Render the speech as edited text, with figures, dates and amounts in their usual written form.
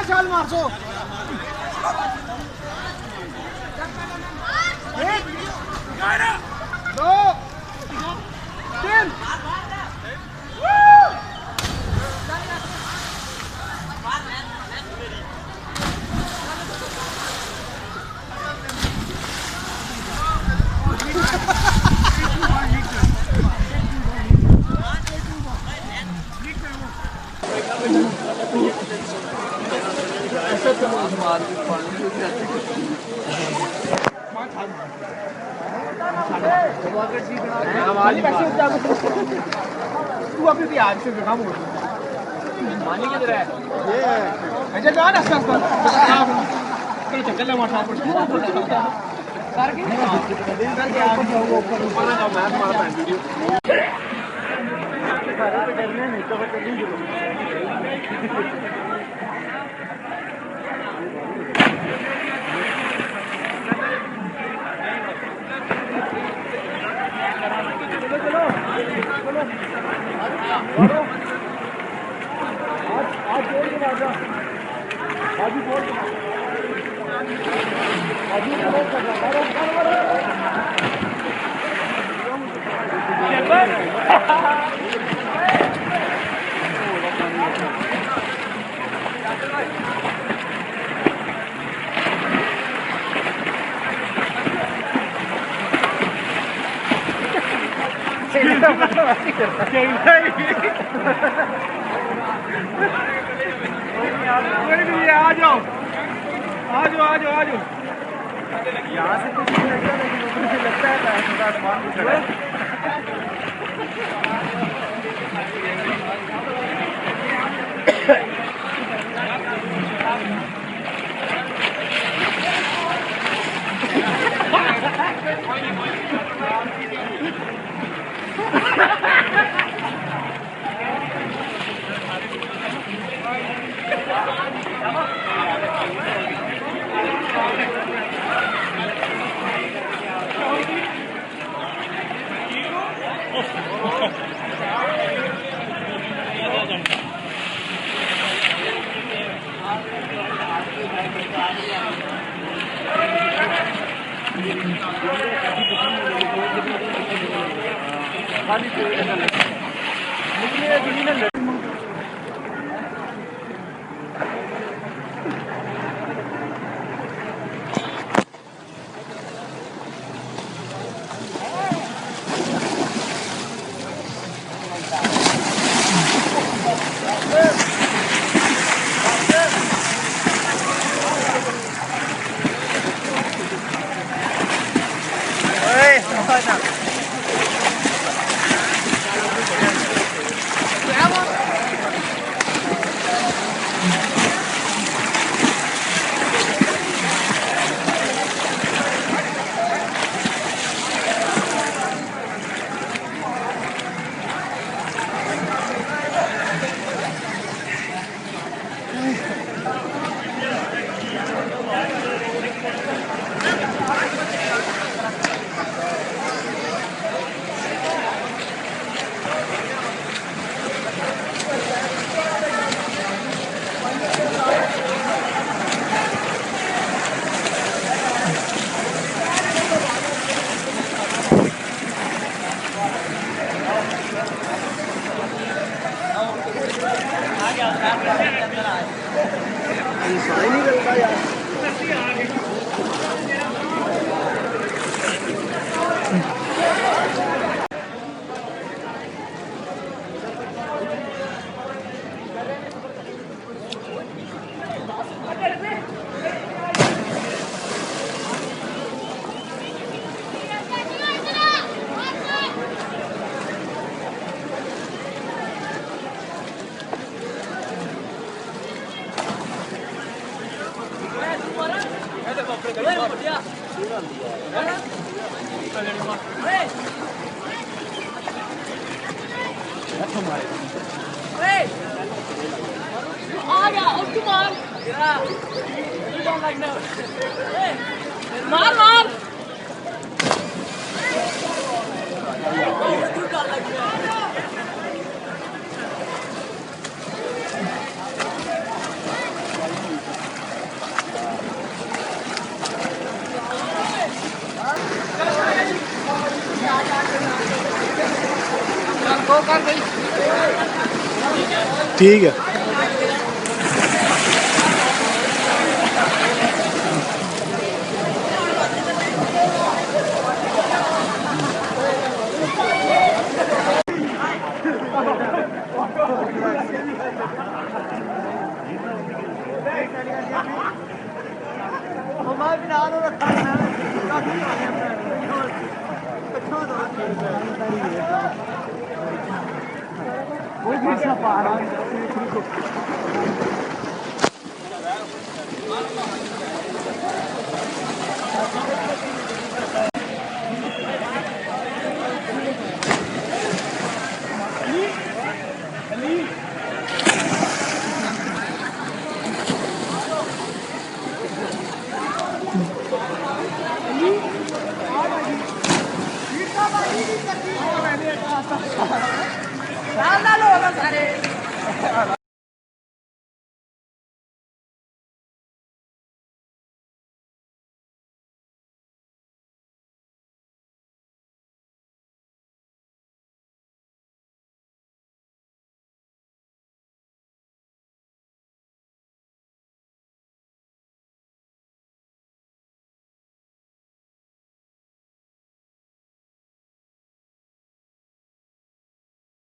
छाल मारसो दो तीन तू अभी भी आज से काम हो मानी किधर है ये अच्छा जा ना सर चलो चक्कर ले मारना पड़ता सर के दिन सर के आप ऊपर ऊपर का मैच मारता है वीडियो सारा पे डरने नहीं तो नहीं आज बोल के राजा आज बोल आज बोल कर आ जाओ आ जाओ आ जाओ आ जाओ यहाँ से कुछ नहीं लगता लेकिन ऊपर से लगता है आसमान कुछ लगा मार मार ठीक है कोई भी सा पारा